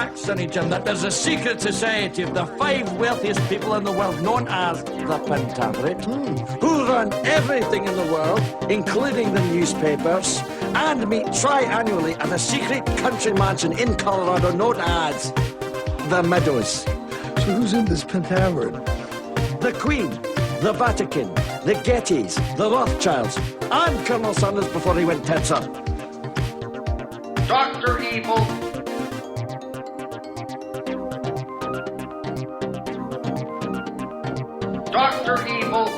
fact, Sonny Jim, that there's a secret society of the 5 wealthiest people in the world, known as the Pentaverate, who run everything in the world, including the newspapers, and meet tri-annually at a secret country mansion in Colorado known as the Meadows. So who's in this Pentaverate? The Queen, the Vatican, the Gettys, the Rothschilds, and Colonel Sanders before he went tits up. Dr. Evil. Dr. Evil.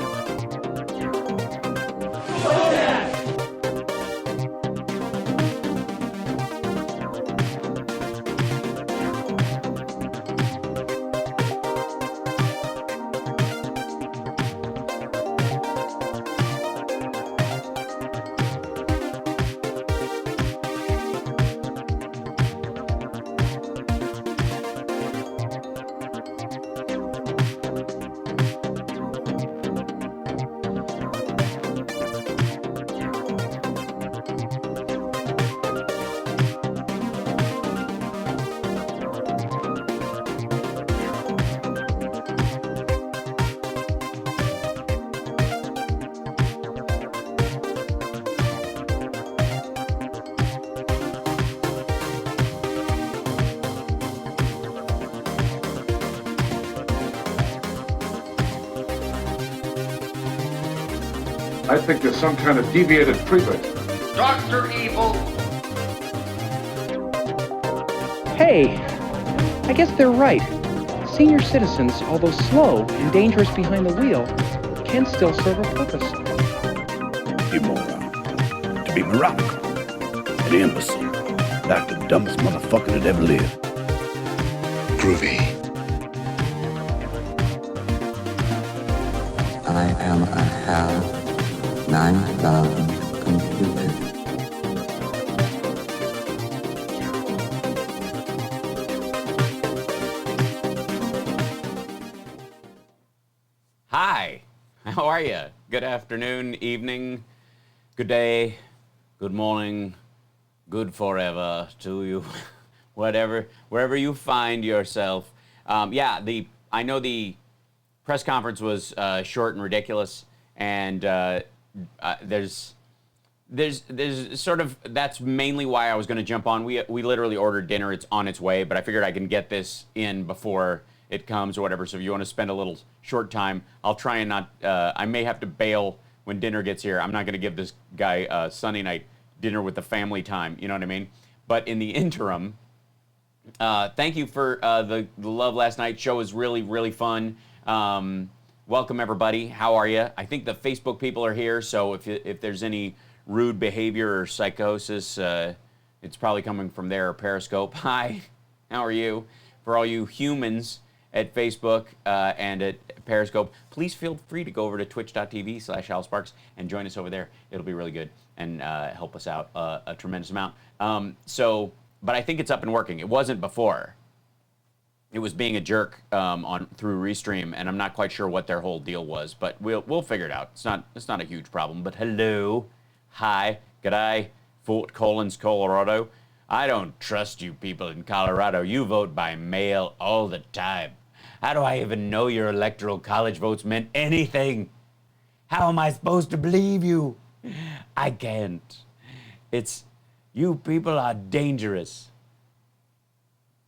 I think there's some kind of deviated freeway. Dr. Evil. Hey, I guess they're right. Senior citizens, although slow and dangerous behind the wheel, can still serve a purpose. Be moron. To be moronic. An imbecile. Like the dumbest motherfucker that ever lived. Groovy. I am a HAL 9000 computer. Hi, how are you? Good afternoon, evening, good day, good morning, good forever to you, whatever, wherever you find yourself. I know the press conference was short and ridiculous, and there's sort of, that's mainly why I was going to jump on. We literally ordered dinner. It's on its way, but I figured I can get this in before it comes or whatever. So if you want to spend a little short time, I'll try and not, I may have to bail when dinner gets here. I'm not going to give this guy Sunday night dinner with the family time. You know what I mean? But in the interim, thank you for the love last night. Show was really, really fun. Welcome everybody. How are you? I think the Facebook people are here, so if there's any rude behavior or psychosis, it's probably coming from there or Periscope. Hi, how are you? For all you humans at Facebook and at Periscope, please feel free to go over to twitch.tv/AlSparks and join us over there. It'll be really good and help us out a tremendous amount. But I think it's up and working. It wasn't before. It was being a jerk through Restream, and I'm not quite sure what their whole deal was, but we'll figure it out. It's not a huge problem. But hello, hi, g'day, Fort Collins, Colorado. I don't trust you people in Colorado. You vote by mail all the time. How do I even know your electoral college votes meant anything? How am I supposed to believe you? I can't. You people are dangerous.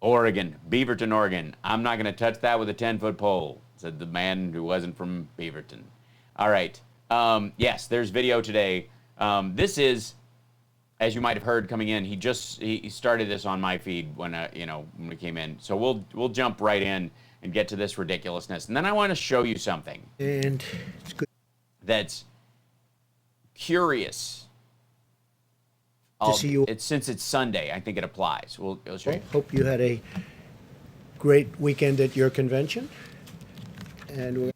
Oregon, Beaverton, Oregon. I'm not going to touch that with a 10-foot pole, said the man who wasn't from Beaverton. All right. Yes, there's video today. This is, as you might have heard coming in, he started this on my feed when we came in. So we'll jump right in and get to this ridiculousness. And then I want to show you something. And it's good. That's curious. See you. Since it's Sunday, I think it applies. We'll show you. Hope you had a great weekend at your convention. And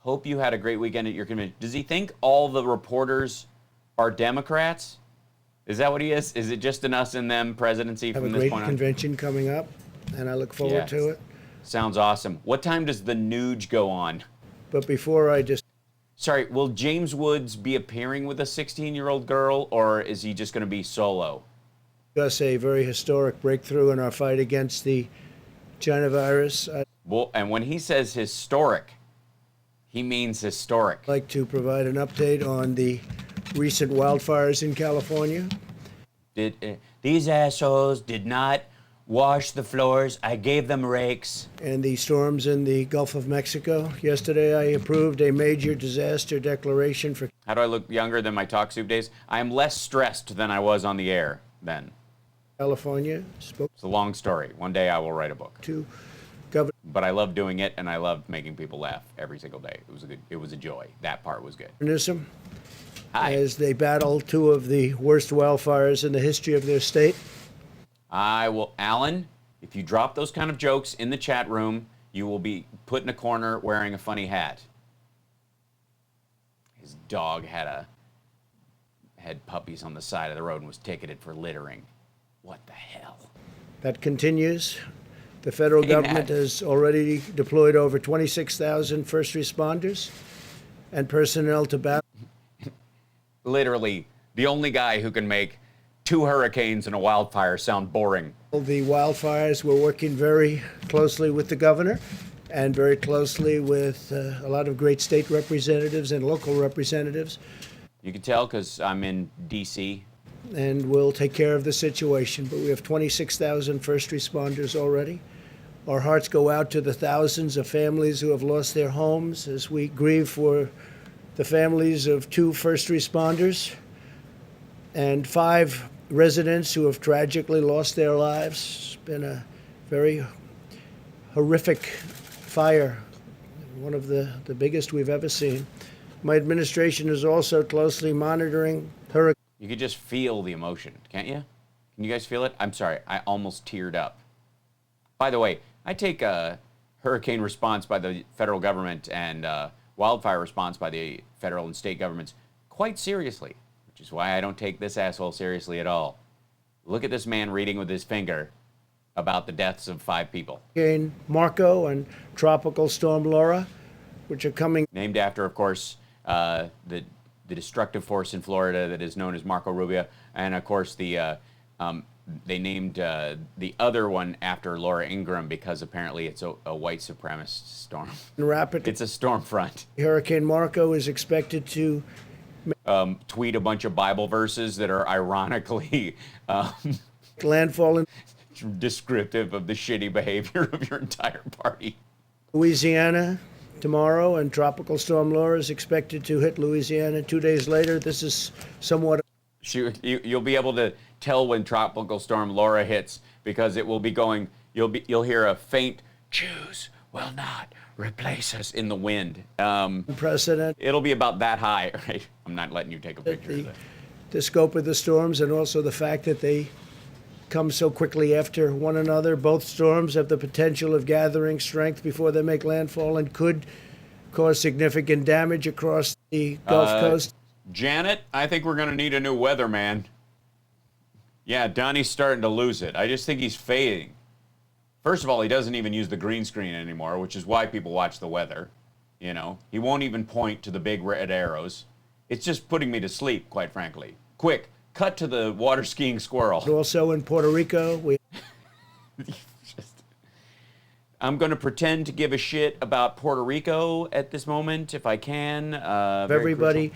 hope you had a great weekend at your convention. Does he think all the reporters are Democrats? Is that what he is? Is it just an us and them presidency from this point on? Have a great convention coming up, and I look forward to it. Sounds awesome. What time does the Nuge go on? But before I just... Sorry, will James Woods be appearing with a 16-year-old girl, or is he just going to be solo? Us a very historic breakthrough in our fight against the China virus. I'd Well, and when he says historic, he means historic. like to provide an update on the recent wildfires in California. These assholes did not wash the floors. I gave them rakes. And the storms in the Gulf of Mexico. Yesterday, I approved a major disaster declaration for How do I look younger than my Talk Soup days? I am less stressed than I was on the air then. California. Spoke It's a long story. One day I will write a book. to Governor But I love doing it, and I love making people laugh every single day. It was a joy. That part was good. Newsom Hi. as they battle two of the worst wildfires in the history of their state. I will, Alan, if you drop those kind of jokes in the chat room, you will be put in a corner wearing a funny hat. His dog had puppies on the side of the road and was ticketed for littering. What the hell? That continues. The federal Hey, Matt. government has already deployed over 26,000 first responders and personnel to battle Literally, the only guy who can make 2 hurricanes and a wildfire sound boring. the wildfires. We're working very closely with the governor and very closely with a lot of great state representatives and local representatives, You can tell because I'm in D.C. and we'll take care of the situation. But we have 26,000 first responders already. Our hearts go out to the thousands of families who have lost their homes as we grieve for the families of 2 first responders and 5 residents who have tragically lost their lives. It's been a very horrific fire, one of the biggest we've ever seen. My administration is also closely monitoring hurricane. You could just feel the emotion, can't you? Can you guys feel it? I'm sorry, I almost teared up. By the way, I take hurricane response by the federal government and wildfire response by the federal and state governments quite seriously, which is why I don't take this asshole seriously at all. Look at this man reading with his finger about the deaths of 5 people. Hurricane Marco and Tropical Storm Laura, which are coming. Named after, of course, the destructive force in Florida that is known as Marco Rubio, and of course they named the other one after Laura Ingraham because apparently it's a white supremacist storm. Rapidly. It's a storm front. Hurricane Marco is expected to Tweet a bunch of Bible verses that are ironically landfall in descriptive of the shitty behavior of your entire party. Louisiana tomorrow, and Tropical Storm Laura is expected to hit Louisiana 2 days later. This is somewhat. You'll be able to tell when Tropical Storm Laura hits because it will be going. You'll hear a faint "Jews will not replace us" in the wind. Precedent. It'll be about that high. Right? I'm not letting you take a picture of that. The scope of the storms and also the fact that they come so quickly after one another. Both storms have the potential of gathering strength before they make landfall and could cause significant damage across the Gulf Coast. Janet, I think we're going to need a new weatherman. Yeah, Donnie's starting to lose it. I just think he's fading. First of all, he doesn't even use the green screen anymore, which is why people watch the weather. You know, he won't even point to the big red arrows. It's just putting me to sleep, quite frankly. Quick, cut to the water skiing squirrel. Also in Puerto Rico, we I'm going to pretend to give a shit about Puerto Rico at this moment, if I can. have everybody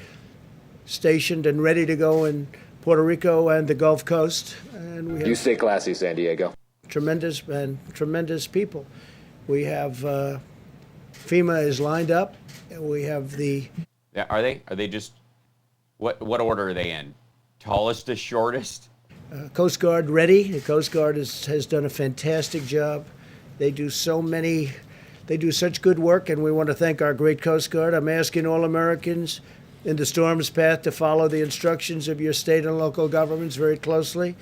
stationed and ready to go in Puerto Rico and the Gulf Coast. And we have You stay classy, San Diego. tremendous people. We have FEMA is lined up. We have the Yeah, are they just... What order are they in? Tallest to shortest? Coast Guard ready. The Coast Guard has done a fantastic job. They do such good work, and we want to thank our great Coast Guard. I'm asking all Americans in the storm's path to follow the instructions of your state and local governments very closely.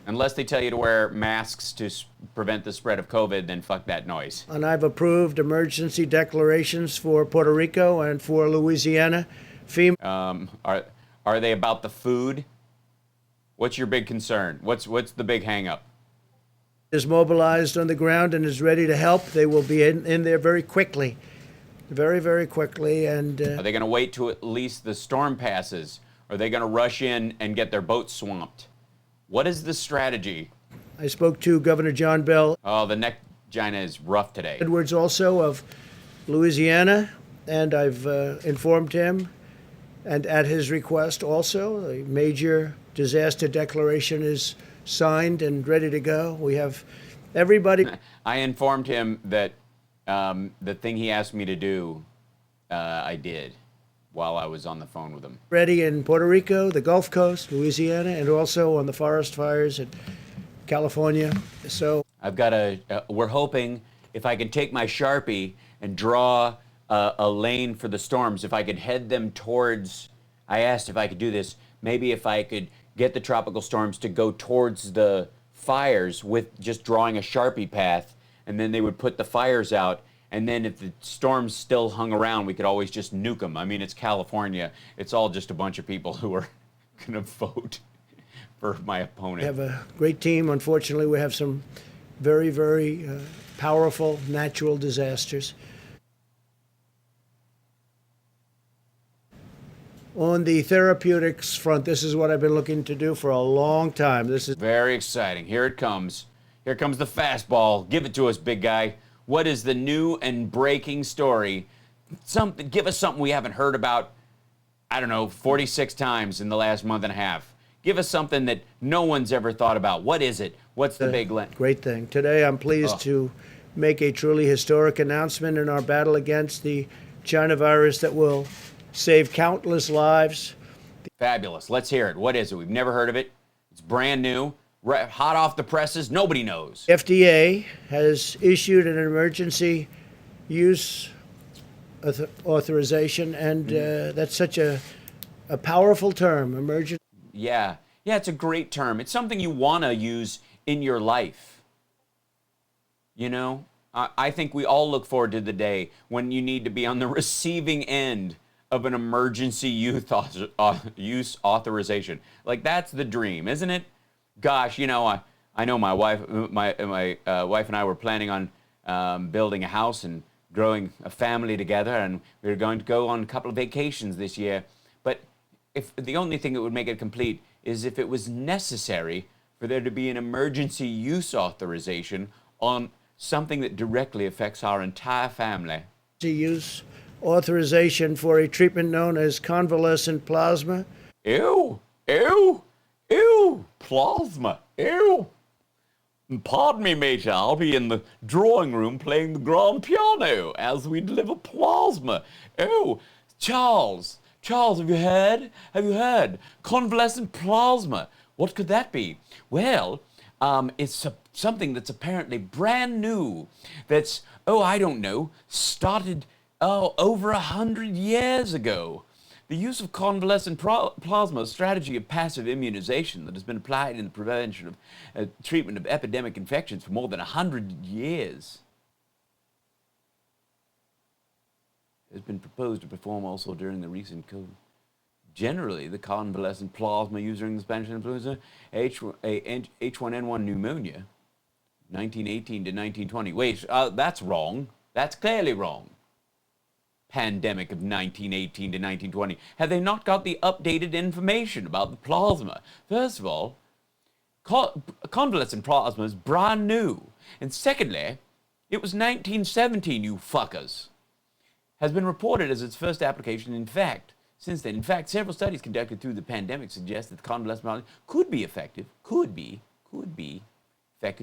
Unless they tell you to wear masks to prevent the spread of COVID, then fuck that noise. And I've approved emergency declarations for Puerto Rico and for Louisiana. FEMA Are they about the food? What's your big concern? What's the big hang-up? is mobilized on the ground and is ready to help. They will be in there very quickly. Very quickly. And Are they going to wait till at least the storm passes? Or are they going to rush in and get their boats swamped? What is the strategy? I spoke to Governor John Bell Oh, the neck gina is rough today. Edwards also of Louisiana, and I've informed him, and at his request also, a major disaster declaration is signed and ready to go. We have everybody I informed him that the thing he asked me to do, I did while I was on the phone with him. ready in Puerto Rico, the Gulf Coast, Louisiana, and also on the forest fires in California. So I've got we're hoping if I can take my Sharpie and draw a lane for the storms, if I could head them towards, I asked if I could do this, maybe if I could get the tropical storms to go towards the fires with just drawing a Sharpie path, and then they would put the fires out, and then if the storms still hung around, we could always just nuke them. I mean, it's California. It's all just a bunch of people who are going to vote for my opponent. we have a great team. Unfortunately, we have some very, very powerful natural disasters. On the therapeutics front, this is what I've been looking to do for a long time. This is Very exciting. Here it comes. Here comes the fastball. Give it to us, big guy. What is the new and breaking story? Something. Give us something we haven't heard about, I don't know, 46 times in the last month and a half. Give us something that no one's ever thought about. What is it? What's the big great thing. Today, I'm pleased to make a truly historic announcement in our battle against the China virus that will save countless lives. Fabulous. Let's hear it. What is it? We've never heard of it. It's brand new, hot off the presses. Nobody knows. FDA has issued an emergency use authorization, and that's such a powerful term, emergency. Yeah, it's a great term. It's something you want to use in your life. You know, I think we all look forward to the day when you need to be on the receiving end of an emergency use authorization. Like, that's the dream, isn't it? Gosh, you know, I know my wife, my wife and I were planning on building a house and growing a family together, and we were going to go on a couple of vacations this year. But if the only thing that would make it complete is if it was necessary for there to be an emergency use authorization on something that directly affects our entire family. Use authorization for a treatment known as convalescent plasma. Ew, plasma, ew. Pardon me, Major, I'll be in the drawing room playing the grand piano as we deliver plasma. Oh, Charles, have you heard? Convalescent plasma. What could that be? Well, it's something that's apparently brand new. That's, I don't know, started over 100 years ago. The use of convalescent plasma, a strategy of passive immunization that has been applied in the prevention of treatment of epidemic infections for more than 100 years, has been proposed to perform also during the recent COVID. Generally, the convalescent plasma used during the Spanish influenza, H1N1 pneumonia, 1918 to 1920. Wait, that's wrong. That's clearly wrong. Pandemic of 1918 to 1920. Have they not got the updated information about the plasma? First of all, convalescent plasma is brand new. And secondly, it was 1917, you fuckers. Has been reported as its first application. In fact, since then, several studies conducted through the pandemic suggest that convalescent plasma could be effective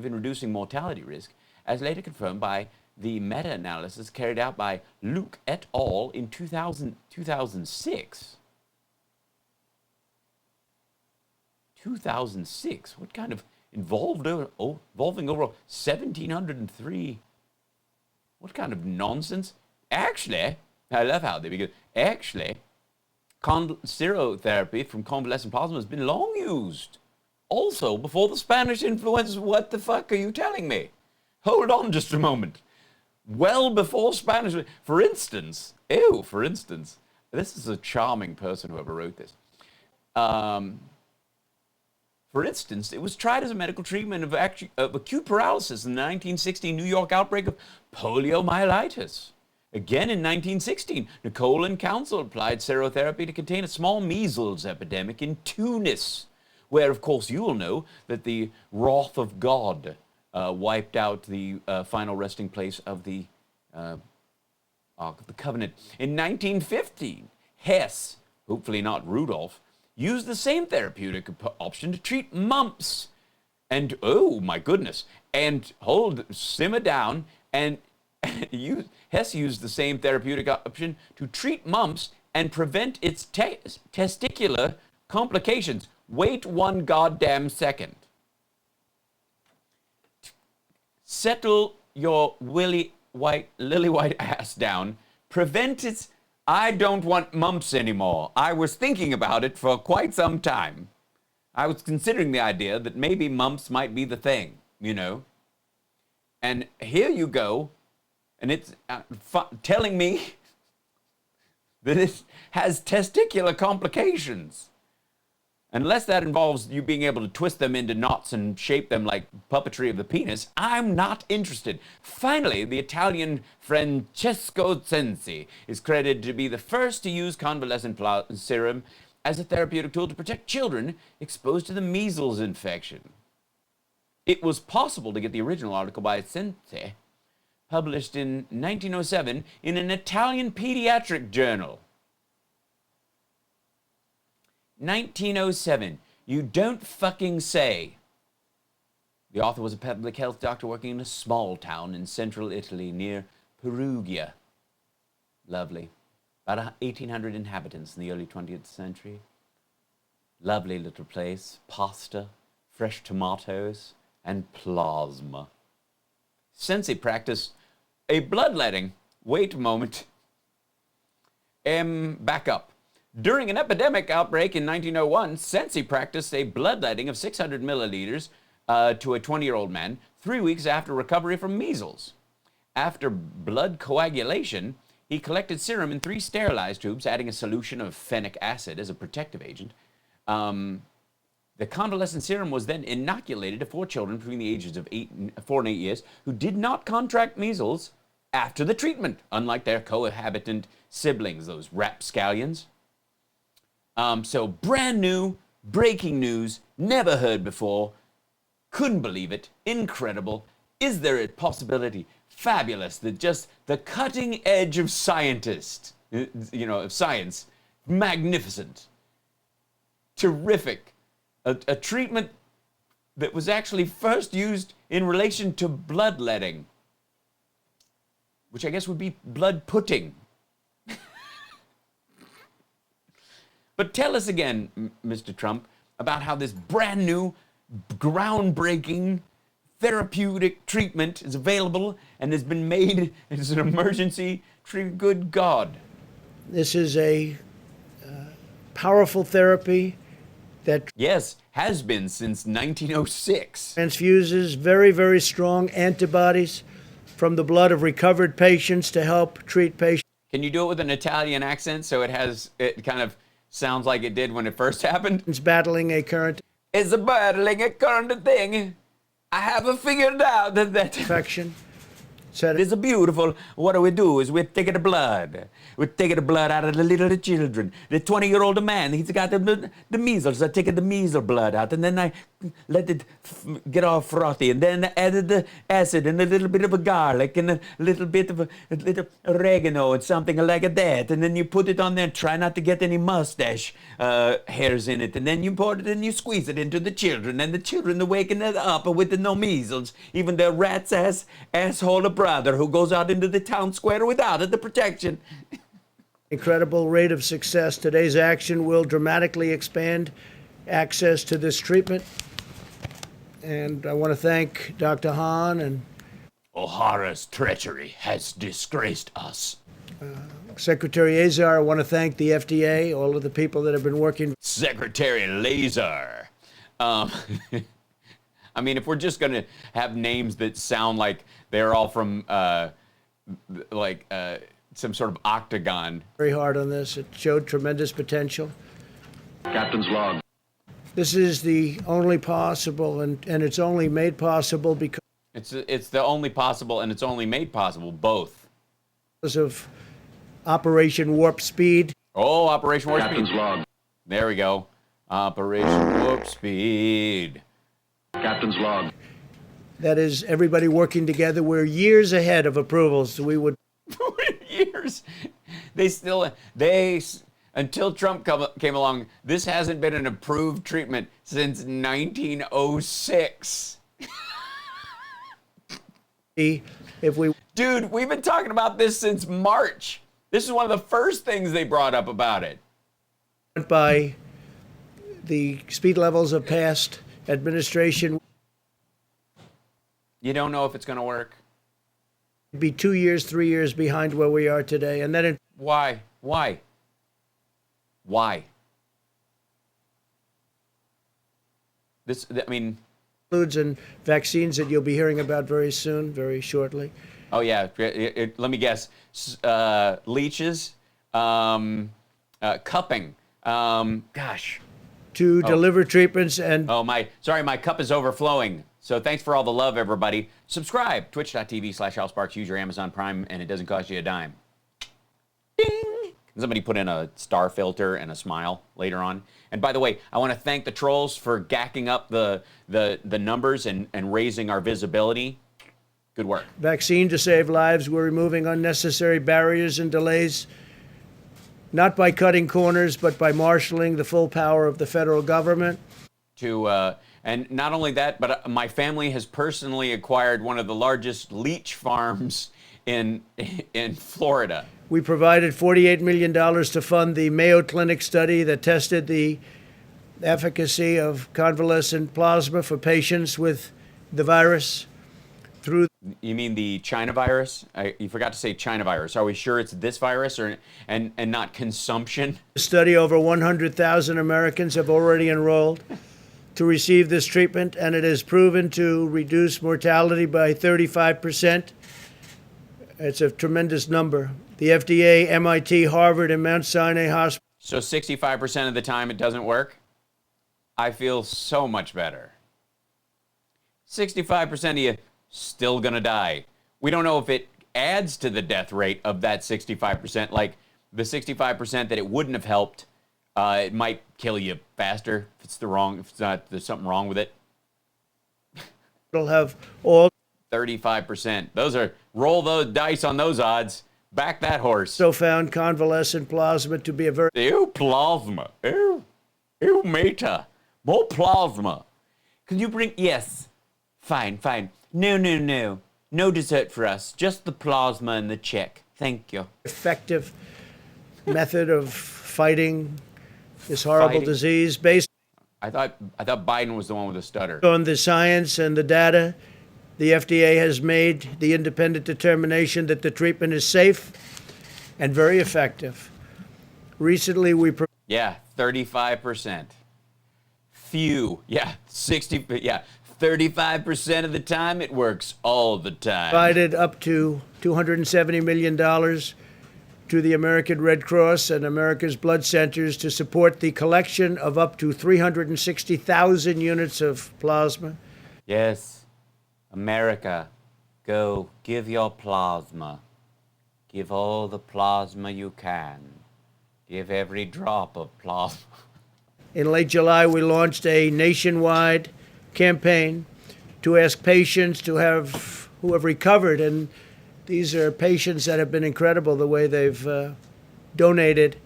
in reducing mortality risk, as later confirmed by the meta-analysis carried out by Luke et al. In 2006. 2006? What kind of involving over 1,703? What kind of nonsense? Actually, I love how they begin. Actually, serotherapy from convalescent plasma has been long used. Also, before the Spanish influenza. What the fuck are you telling me? Hold on just a moment. Well before Spanish, for instance, this is a charming person whoever wrote this. For instance, it was tried as a medical treatment of acute paralysis in the 1916 New York outbreak of poliomyelitis. Again in 1916, Nicole and Council applied serotherapy to contain a small measles epidemic in Tunis, where, of course, you will know that the wrath of God wiped out the final resting place of the Ark of the Covenant. In 1915, Hess, hopefully not Rudolph, used the same therapeutic option to treat mumps. And, oh my goodness, and simmer down, and Hess used the same therapeutic option to treat mumps and prevent its testicular complications. Wait 1 goddamn second. Settle your lily white ass down. Prevent its... I don't want mumps anymore. I was thinking about it for quite some time. I was considering the idea that maybe mumps might be the thing, you know. And here you go, and it's telling me that it has testicular complications. Unless that involves you being able to twist them into knots and shape them like puppetry of the penis, I'm not interested. Finally, the Italian Francesco Cenci is credited to be the first to use convalescent serum as a therapeutic tool to protect children exposed to the measles infection. It was possible to get the original article by Cenci, published in 1907 in an Italian pediatric journal. 1907. You don't fucking say. The author was a public health doctor working in a small town in central Italy near Perugia. Lovely. About 1,800 inhabitants in the early 20th century. Lovely little place. Pasta, fresh tomatoes, and plasma. Cenci practiced a bloodletting. Wait a moment. Back up. During an epidemic outbreak in 1901, Cenci practiced a bloodletting of 600 milliliters to a 20-year-old man 3 weeks after recovery from measles. After blood coagulation, he collected serum in 3 sterilized tubes, adding a solution of phenic acid as a protective agent. The convalescent serum was then inoculated to 4 children between the ages of 4 and 8 years who did not contract measles after the treatment, unlike their cohabitant siblings, those rapscallions. So brand new, breaking news, never heard before, couldn't believe it, incredible. Is there a possibility? Fabulous, that just the cutting edge of scientists, of science, magnificent, terrific, a treatment that was actually first used in relation to bloodletting, which I guess would be blood putting. But tell us again, Mr. Trump, about how this brand new, groundbreaking, therapeutic treatment is available and has been made as an emergency treatment. Good God. This is a powerful therapy that... Yes, has been since 1906. ...transfuses very, very strong antibodies from the blood of recovered patients to help treat patients. Can you do it with an Italian accent so it kind of sounds like it did when it first happened? It's battling a current... It's battling a current thing. I haven't figured out that infection. It's a beautiful. What do is we take the blood. We take the blood out of the little children. The 20-year-old man, he's got the measles. I take the measles blood out, and then I let it get all frothy, and then I added the acid and a little bit of a garlic and a little bit of a little oregano and something like that, and then you put it on there. Try not to get any mustache hairs in it, and then you pour it and you squeeze it into the children, and the children are waking it up with the no measles. Even the rat's asshole brother who goes out into the town square without the protection. Incredible rate of success. Today's action will dramatically expand access to this treatment. And I want to thank Dr. Hahn and O'Hara's treachery has disgraced us. Secretary Azar. I want to thank the FDA, all of the people that have been working. Secretary Lazar. I mean, if we're just going to have names that sound like they're all from, some sort of octagon. Very hard on this. It showed tremendous potential. Captain's log. This is the only possible, and it's only made possible because... It's the only possible, and it's only made possible, both. Because of Operation Warp Speed. Oh, Operation Warp Speed. Captain's log. There we go. Operation Warp Speed. Captain's log. That is everybody working together. We're years ahead of approvals. We would Years. Until Trump came along, this hasn't been an approved treatment since 1906. if we Dude, we've been talking about this since March. This is one of the first things they brought up about it. went by the speed levels of past administration, You don't know if it's going to work. we'd be 2 years, 3 years behind where we are today. And that Why? includes in vaccines that you'll be hearing about very soon, very shortly. Oh yeah. Let me guess. Leeches, cupping. Gosh. To deliver treatments and Oh my cup is overflowing. So thanks for all the love, everybody. Subscribe, twitch.tv/HalSparks. Use your Amazon Prime, and it doesn't cost you a dime. Ding! Somebody put in a star filter and a smile later on. And by the way, I want to thank the trolls for gacking up the numbers and raising our visibility. Good work. vaccine to save lives. We're removing unnecessary barriers and delays, not by cutting corners, but by marshaling the full power of the federal government. And not only that, but my family has personally acquired one of the largest leech farms in Florida. We provided $48 million to fund the Mayo Clinic study that tested the efficacy of convalescent plasma for patients with the virus. You mean the China virus? You forgot to say China virus. Are we sure it's this virus and not consumption? The study, over 100,000 Americans have already enrolled to receive this treatment, and it has proven to reduce mortality by 35%. It's a tremendous number. The FDA, MIT, Harvard, and Mount Sinai Hospital. So 65% of the time it doesn't work? I feel so much better. 65% of you still gonna die. We don't know if it adds to the death rate of that 65%, like the 65% that it wouldn't have helped. It might kill you faster if there's something wrong with it. It'll have all 35%. Roll those dice on those odds. Back that horse. so found convalescent plasma to be a very Ew, plasma. Ew, meta. More plasma. Can you bring? Yes. Fine. No. No dessert for us. Just the plasma and the check. Thank you. effective method of fighting this horrible disease based I thought Biden was the one with the stutter. on the science and the data. The FDA has made the independent determination that the treatment is safe and very effective. Recently, we Yeah, 35%. Few. Yeah, 60. Yeah, 35% of the time it works all the time. provided up to $270 million to the American Red Cross and America's blood centers to support the collection of up to 360,000 units of plasma. Yes, America, go give your plasma. Give all the plasma you can. Give every drop of plasma. In late July, we launched a nationwide campaign to ask patients who have recovered, and these are patients that have been incredible the way they've donated.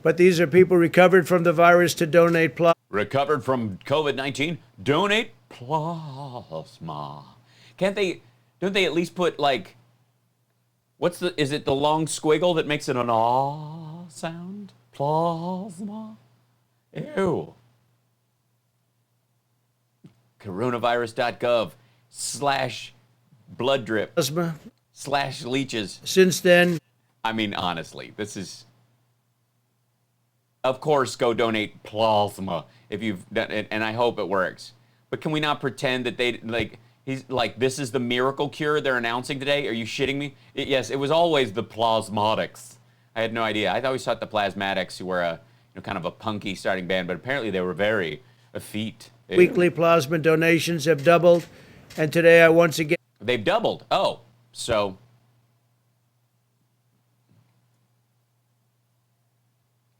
But these are people recovered from the virus to donate plasma. Recovered from COVID-19, donate plasma. Don't they at least put like, is it the long squiggle that makes it an ah sound? Plasma? Ew. Coronavirus.gov/blood drip /leeches. Since then, I mean, honestly, this is. Of course, go donate plasma if you've done it, and I hope it works. But can we not pretend that this is the miracle cure they're announcing today? Are you shitting me? Yes, it was always the plasmatics. I had no idea. I always thought the Plasmatics were kind of a punky starting band, but apparently they were very effete. weekly plasma donations have doubled, and today I once again. They've doubled. Oh, so.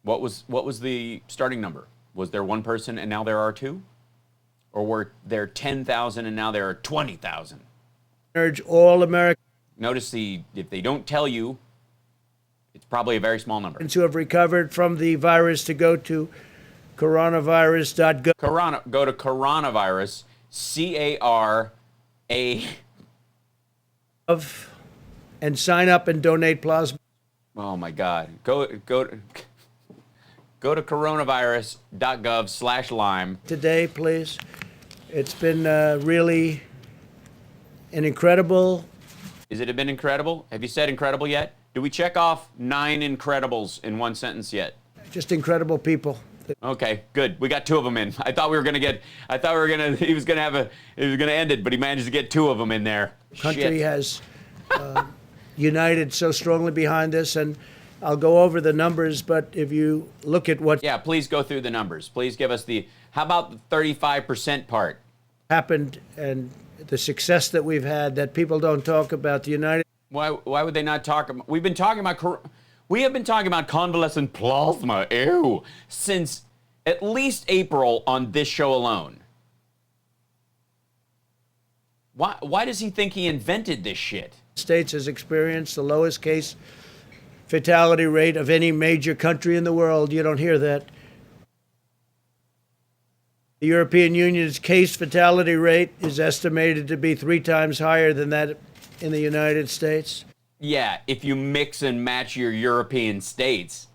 What was the starting number? Was there one person and now there are two? Or were there 10,000 and now there are 20,000? Urge all Americans Notice if they don't tell you, it's probably a very small number. who have recovered from the virus to go to coronavirus.gov. Go to coronavirus, C-A-R-A. And sign up and donate plasma. Oh my God. Go to coronavirus.gov/Lyme. Today, please. It's been really an incredible. Has it been incredible? Have you said incredible yet? Do we check off 9 incredibles in one sentence yet? Just incredible people. Okay, good. We got 2 of them in. I thought he was gonna end it, but he managed to get 2 of them in there. The country has united so strongly behind this, and I'll go over the numbers, but if you look at what please go through the numbers. Please give us how about the 35% part? happened and the success that we've had that people don't talk about. The United. Why would they not talk about? We have been talking about convalescent plasma, since at least April on this show alone. Why does he think he invented this shit? States has experienced the lowest case fatality rate of any major country in the world. You don't hear that. The European Union's case fatality rate is estimated to be 3 times higher than that in the United States. Yeah, if you mix and match your European states.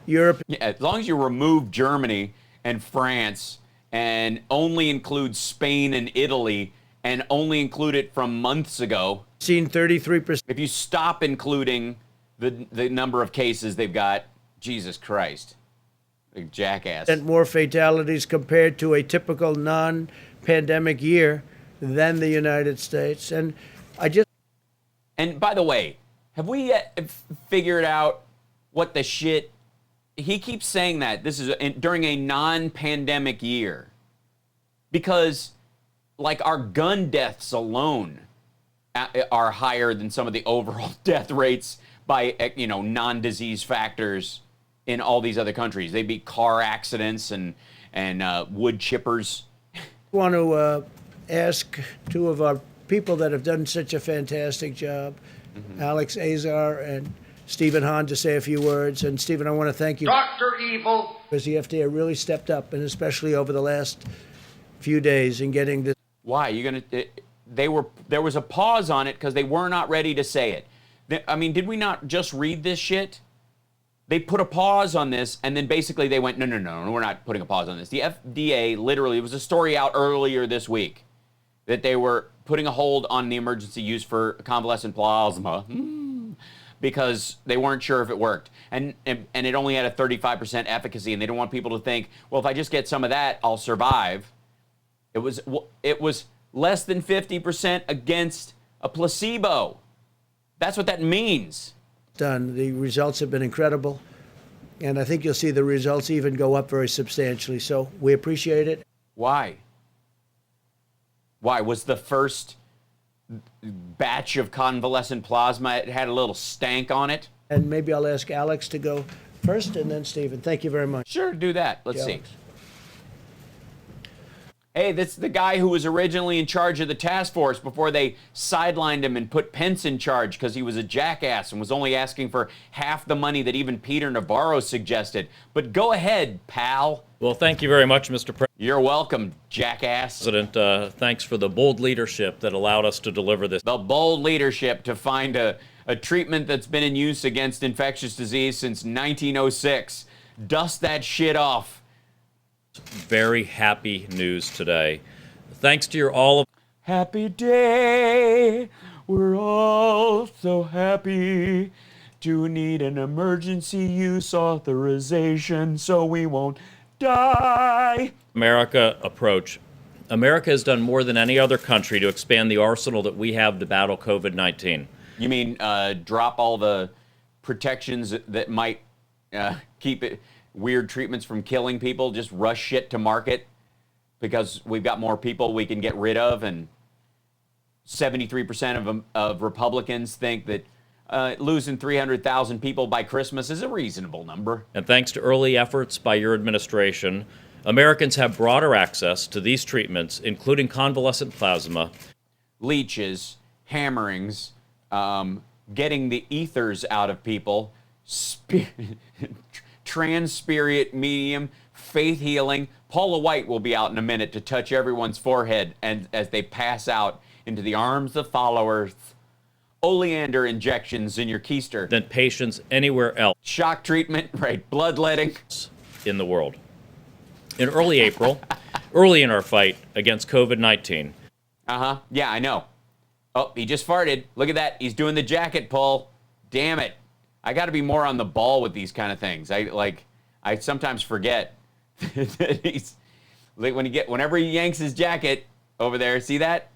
Europe. Yeah, as long as you remove Germany and France and only include Spain and Italy and only include it from months ago. Seen 33%. If you stop including the number of cases they've got, Jesus Christ. Like jackass. More fatalities compared to a typical non-pandemic year than the United States. And by the way, have we yet figured out what the shit? He keeps saying that this is during a non-pandemic year. Because, like, our gun deaths alone are higher than some of the overall death rates by, non-disease factors in all these other countries. They beat car accidents and wood chippers. I want to ask 2 of our people that have done such a fantastic job, Alex Azar and Stephen Hahn, to say a few words. And Stephen, I want to thank you. Dr. Evil. Because the FDA really stepped up, and especially over the last few days in getting this. Why? There was a pause on it because they were not ready to say it. Did we not just read this shit? They put a pause on this, and then basically they went, no, we're not putting a pause on this. The FDA literally, it was a story out earlier this week that they were putting a hold on the emergency use for convalescent plasma because they weren't sure if it worked. And it only had a 35% efficacy, and they didn't want people to think, well, if I just get some of that, I'll survive. It was less than 50% against a placebo. That's what that means. Done. The results have been incredible, and I think you'll see the results even go up very substantially. So we appreciate it. Why? Why? Was the first batch of convalescent plasma, it had a little stank on it? And maybe I'll ask Alex to go first, and then Stephen. Thank you very much. Sure, do that. Let's see. Alex. Hey, that's the guy who was originally in charge of the task force before they sidelined him and put Pence in charge because he was a jackass and was only asking for half the money that even Peter Navarro suggested. But go ahead, pal. Well, thank you very much, Mr. President. You're welcome, jackass. Thanks for the bold leadership that allowed us to deliver this. The bold leadership to find a treatment that's been in use against infectious disease since 1906. Dust that shit off. Very happy news today. Thanks to your all of Happy day. We're all so happy to need an emergency use authorization so we won't die. America approach. America has done more than any other country to expand the arsenal that we have to battle COVID-19. You mean drop all the protections that might keep it weird treatments from killing people, just rush shit to market because we've got more people we can get rid of, and 73% of Republicans think that losing 300,000 people by Christmas is a reasonable number. And thanks to early efforts by your administration, Americans have broader access to these treatments, including convalescent plasma, leeches, hammerings, getting the ethers out of people, trans-spirit medium, faith healing. Paula White will be out in a minute to touch everyone's forehead and as they pass out into the arms of followers. Oleander injections in your keister. than patients anywhere else Shock treatment, right? Bloodletting. in the world. In early April, early in our fight against COVID-19, Yeah, I know. Oh, he just farted. Look at that. He's doing the jacket pull. Damn it. I got to be more on the ball with these kind of things. I sometimes forget that he's like whenever he yanks his jacket over there. See that?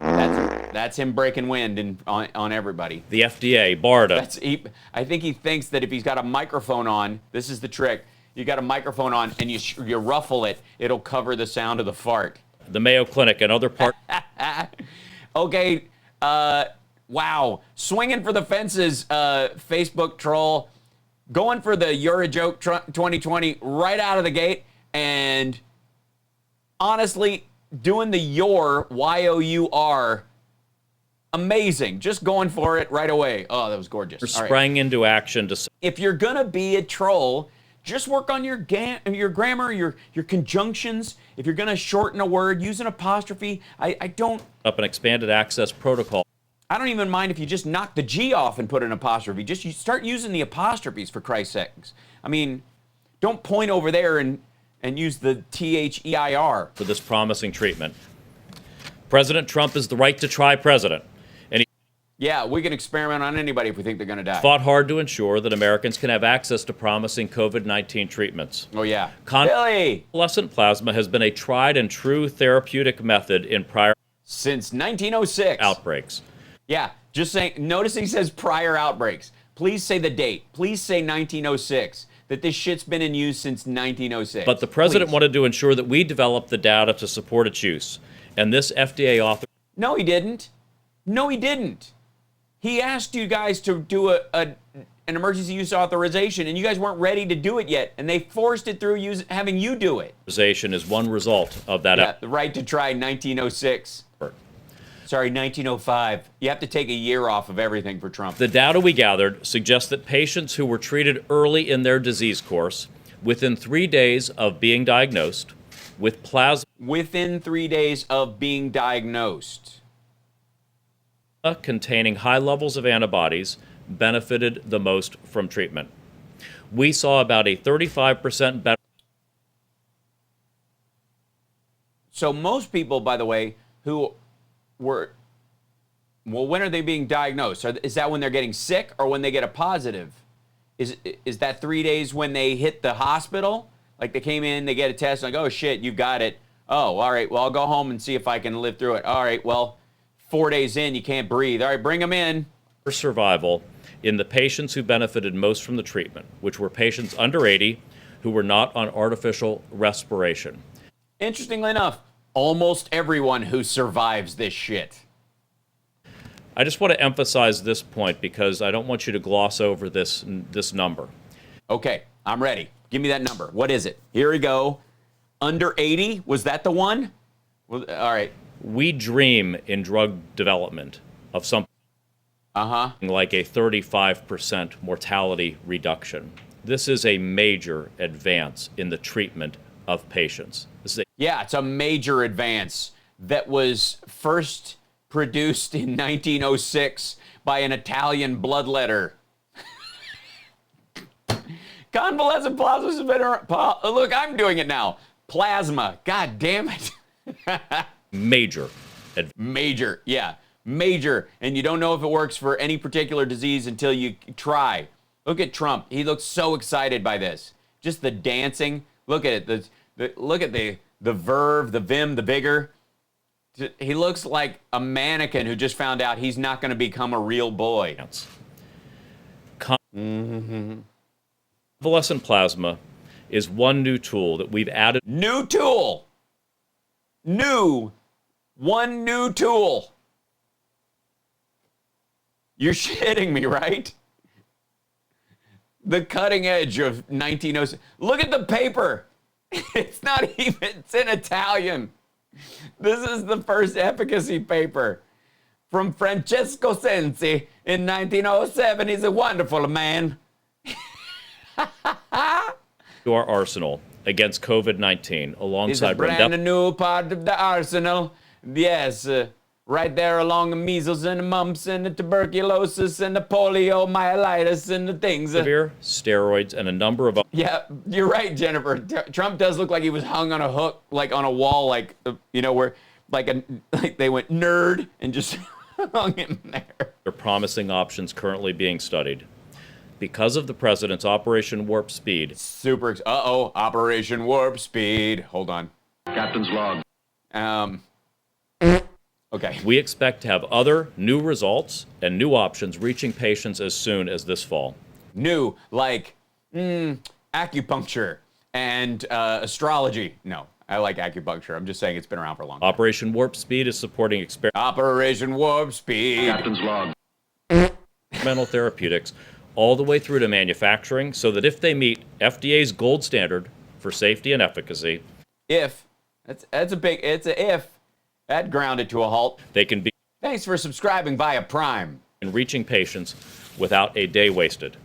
That's him breaking wind on everybody. the FDA, BARDA, I think he thinks that if he's got a microphone on, this is the trick. You got a microphone on and you ruffle it, it'll cover the sound of the fart. the Mayo Clinic, and other parts. Okay, wow. Swinging for the fences, Facebook troll. Going for the You're a Joke 2020 right out of the gate. And honestly, doing the Y-O-U-R, amazing. Just going for it right away. Oh, that was gorgeous. All right. sprang into action to If you're going to be a troll, just work on your grammar, your conjunctions. If you're going to shorten a word, use an apostrophe. I don't up an expanded access protocol. I don't even mind if you just knock the G off and put an apostrophe. Just you start using the apostrophes, for Christ's sakes. I mean, don't point over there and use the THEIR. For this promising treatment. President Trump is the right to try president, and he Yeah, we can experiment on anybody if we think they're going to die. fought hard to ensure that Americans can have access to promising COVID-19 treatments. Oh, yeah. Billy! Convalescent plasma has been a tried and true therapeutic method in prior Since 1906. outbreaks. Yeah, just saying. Notice he says prior outbreaks. Please say the date. Please say 1906. That this shit's been in use since 1906. But the president Please. wanted to ensure that we develop the data to support its use. And this FDA author No, he didn't. No, he didn't. He asked you guys to do an emergency use authorization, and you guys weren't ready to do it yet, and they forced it through having you do it. authorization is one result of that Yeah, effort. the right to try 1906. Sorry, 1905. You have to take a year off of everything for Trump. The data we gathered suggests that patients who were treated early in their disease course, within 3 days of being diagnosed, with plasma Within 3 days of being diagnosed. containing high levels of antibodies, benefited the most from treatment. We saw about a 35% better. So most people, by the way, who were, well, when are they being diagnosed? Is that when they're getting sick or when they get a positive? Is that 3 days when they hit the hospital? Like they came in, they get a test, like, oh shit, you got it. Oh, all right, well, I'll go home and see if I can live through it. All right, well, 4 days in, you can't breathe. All right, bring them in. Survival in the patients who benefited most from the treatment, which were patients under 80 who were not on artificial respiration. Interestingly enough, almost everyone who survives this shit. I just want to emphasize this point because I don't want you to gloss over this number. Okay, I'm ready. Give me that number. What is it? Here we go. Under 80? Was that the one? Well, all right. We dream in drug development of something like a 35% mortality reduction. This is a major advance in the treatment of patients. Yeah, it's a major advance that was first produced in 1906 by an Italian bloodletter. Convalescent plasma has been around. Look, I'm doing it now. Plasma. God damn it. Major. Major. Yeah. Major. And you don't know if it works for any particular disease until you try. Look at Trump. He looks so excited by this. Just the dancing. Look at it. Look at the verve, the vim, the vigor. He looks like a mannequin who just found out he's not going to become a real boy. Convalescent plasma is one new tool that we've added. New tool. One new tool. You're shitting me, right? The cutting edge of 1907. Look at the paper. It's not even, it's in Italian. This is the first efficacy paper from Francesco Sensi in 1907. He's a wonderful man. To our arsenal against COVID-19 alongside It's a brand new part of the arsenal. Yes, right there along the measles and the mumps and the tuberculosis and the poliomyelitis and the things. remdesivir, steroids, and a number of Yeah, you're right, Jennifer. Trump does look like he was hung on a hook, like on a wall, like, where like they went nerd and just hung him there. other promising options currently being studied. Because of the president's Operation Warp Speed, Operation Warp Speed. Hold on. Captain's log. Okay. we expect to have other new results and new options reaching patients as soon as this fall. New, like acupuncture and astrology. No, I like acupuncture. I'm just saying it's been around for a long time. Operation Warp Speed is supporting Operation Warp Speed. Captain's log. experimental therapeutics all the way through to manufacturing so that if they meet FDA's gold standard for safety and efficacy, If. That's a big, it's a if. That grounded to a halt. they can be Thanks for subscribing via Prime. in reaching patients without a day wasted.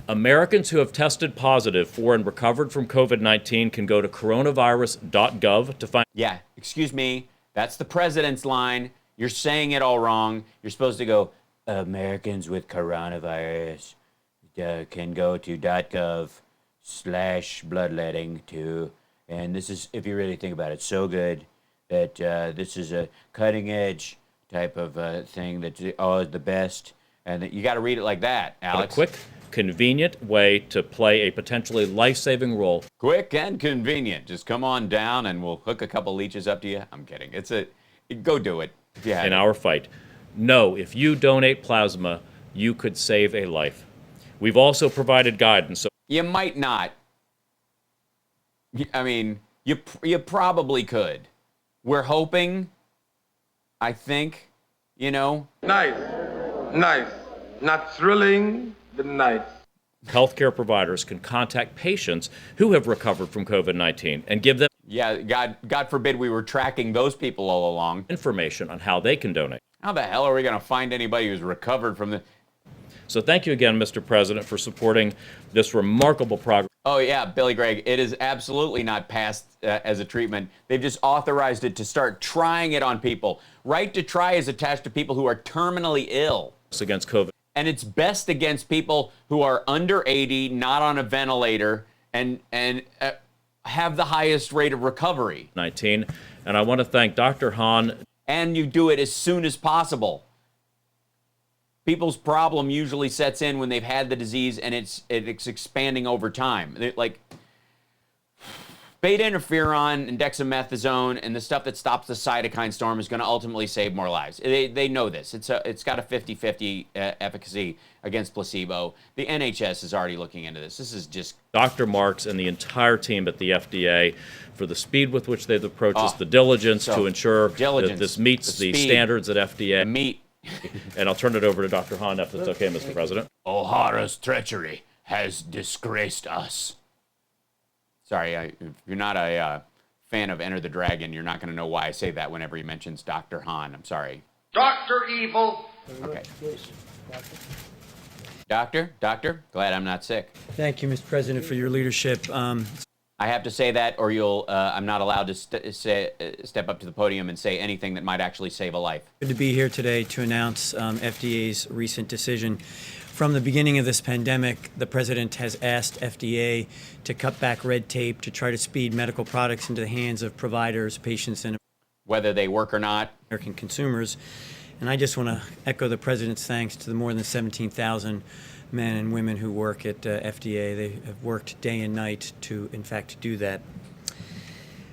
Americans who have tested positive for and recovered from COVID-19 can go to coronavirus.gov to find Yeah, excuse me. That's the president's line. You're saying it all wrong. You're supposed to go, Americans with coronavirus can go to .gov/bloodletting to, and this is, if you really think about it, so good that this is a cutting edge type of thing that's the best. And that you got to read it like that, a Alex. quick, convenient way to play a potentially life-saving role Quick and convenient. Just come on down and we'll hook a couple leeches up to you. I'm kidding. Go do it. If you have in it. our fight. Know if you donate plasma, you could save a life. We've also provided guidance. So You might not. I mean, you probably could. We're hoping, I think, Nice. Not thrilling, but nice. healthcare providers can contact patients who have recovered from COVID-19 and give them Yeah, God forbid we were tracking those people all along. information on how they can donate. How the hell are we going to find anybody who's recovered from the... So thank you again, Mr. President, for supporting this remarkable progress. Oh, yeah, Billy Gregg, it is absolutely not passed as a treatment. They've just authorized it to start trying it on people. Right to try is attached to people who are terminally ill. Against COVID. And it's best against people who are under 80, not on a ventilator, and have the highest rate of recovery. 19. And I want to thank Dr. Hahn. And you do it as soon as possible. People's problem usually sets in when they've had the disease and it's expanding over time. Like beta interferon and dexamethasone and the stuff that stops the cytokine storm is going to ultimately save more lives. They know this. It's got a 50-50 efficacy against placebo. The NHS is already looking into this. This is just... Dr. Marks and the entire team at the FDA for the speed with which they've approached this, the diligence to ensure that this meets the standards at FDA. Meet. And I'll turn it over to Dr. Hahn if it's okay, Mr. President. O'Hara's treachery has disgraced us. Sorry, if you're not a fan of Enter the Dragon, you're not going to know why I say that whenever he mentions Dr. Hahn. I'm sorry. Dr. Evil. Okay. Doctor, glad I'm not sick. Thank you, Mr. President, for your leadership. I have to say that, or I'm not allowed to step up to the podium and say anything that might actually save a life. Good to be here today to announce FDA's recent decision. From the beginning of this pandemic, the President has asked FDA to cut back red tape to try to speed medical products into the hands of providers, patients, and whether they work or not, American consumers. And I just want to echo the President's thanks to the more than 17,000 men and women who work at FDA. They have worked day and night to, in fact, do that.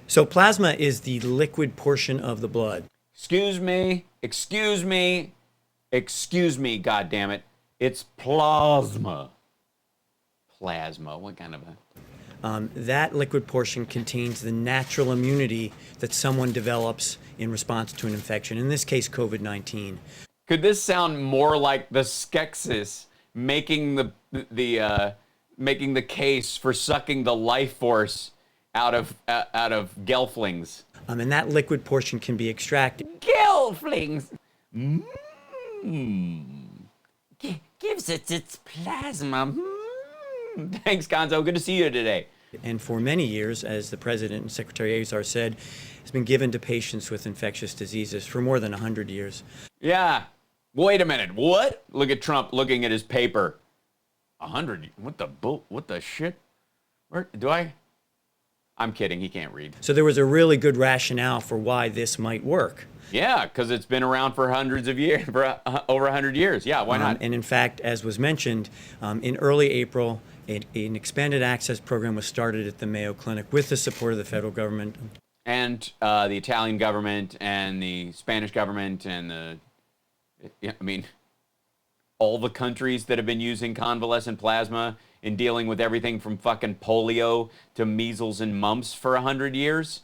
So plasma is the liquid portion of the blood. Excuse me, God damn it. It's plasma. Plasma, what kind of a... That liquid portion contains the natural immunity that someone develops in response to an infection, in this case, COVID-19. Could this sound more like the Skeksis making the case for sucking the life force out of gelflings? And that liquid portion can be extracted. Gelflings. Gives it its plasma. Thanks, Gonzo. Good to see you today. And for many years, as the President and Secretary Azar said, has been given to patients with infectious diseases for more than 100 years. Yeah. Wait a minute. What? Look at Trump looking at his paper. 100? What the shit? Where do I? I'm kidding. He can't read. So there was a really good rationale for why this might work. Yeah, because it's been around for hundreds of years, for over 100 years. Yeah, why not? And in fact, as was mentioned, in early April, an expanded access program was started at the Mayo Clinic with the support of the federal government. And the Italian government and the Spanish government and all the countries that have been using convalescent plasma in dealing with everything from fucking polio to measles and mumps for 100 years.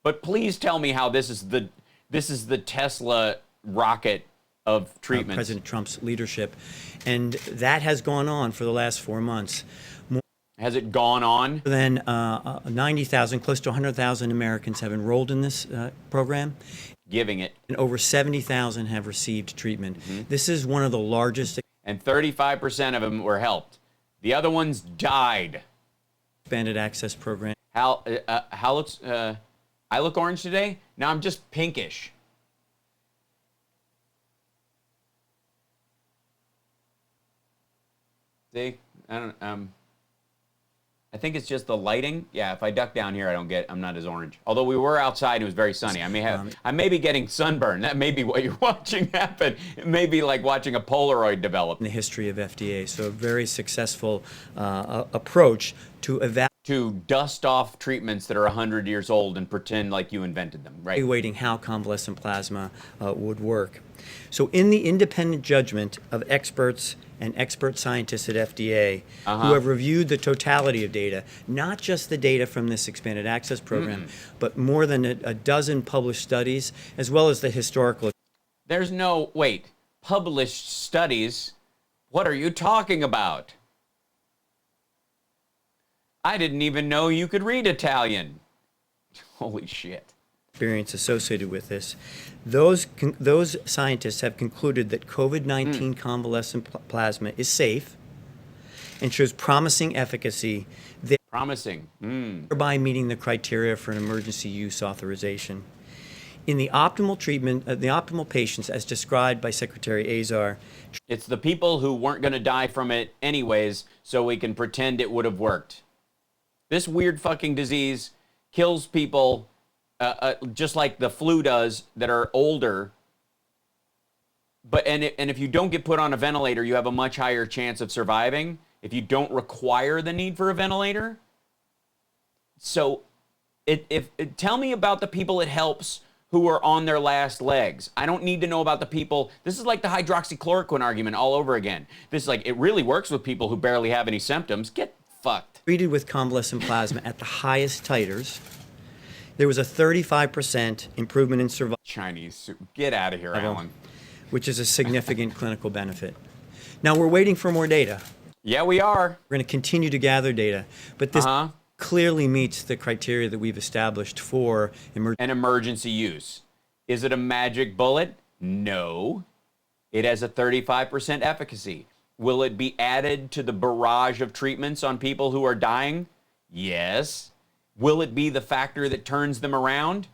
But please tell me how this is the Tesla rocket of treatment. President Trump's leadership, and that has gone on for the last 4 months. Has it gone on? More than 90,000, close to 100,000 Americans have enrolled in this program. Giving it. And over 70,000 have received treatment. Mm-hmm. This is one of the largest. And 35% of them were helped. The other ones died. Expanded access program. How looks? I look orange today. Now I'm just pinkish. See, I think it's just the lighting. Yeah, if I duck down here, I'm not as orange. Although we were outside, and it was very sunny. I may be getting sunburn. That may be what you're watching happen. It may be like watching a Polaroid develop. In the history of FDA, so a very successful approach to dust off treatments that are 100 years old and pretend like you invented them, right? Evaluating how convalescent plasma would work. So in the independent judgment of experts and expert scientists at FDA who have reviewed the totality of data, not just the data from this expanded access program, but more than a dozen published studies, as well as the historical. There's no, published studies? What are you talking about? I didn't even know you could read Italian. Holy shit. Experience associated with this. Those scientists have concluded that COVID-19 convalescent plasma is safe and shows promising efficacy. Thereby meeting the criteria for an emergency use authorization. In the optimal treatment, the optimal patients, as described by Secretary Azar. It's the people who weren't going to die from it anyways, so we can pretend it would have worked. This weird fucking disease kills people just like the flu does that are older. And if you don't get put on a ventilator, you have a much higher chance of surviving if you don't require the need for a ventilator. So tell me about the people it helps who are on their last legs. I don't need to know about the people. This is like the hydroxychloroquine argument all over again. This is like, it really works with people who barely have any symptoms. Get fucked. Treated with convalescent plasma at the highest titers, there was a 35% improvement in survival. Chinese, get out of here, Alan. Which is a significant clinical benefit. Now we're waiting for more data. Yeah, we are. We're going to continue to gather data, but this clearly meets the criteria that we've established for an emergency use. Is it a magic bullet? No. It has a 35% efficacy. Will it be added to the barrage of treatments on people who are dying? Yes. Will it be the factor that turns them around?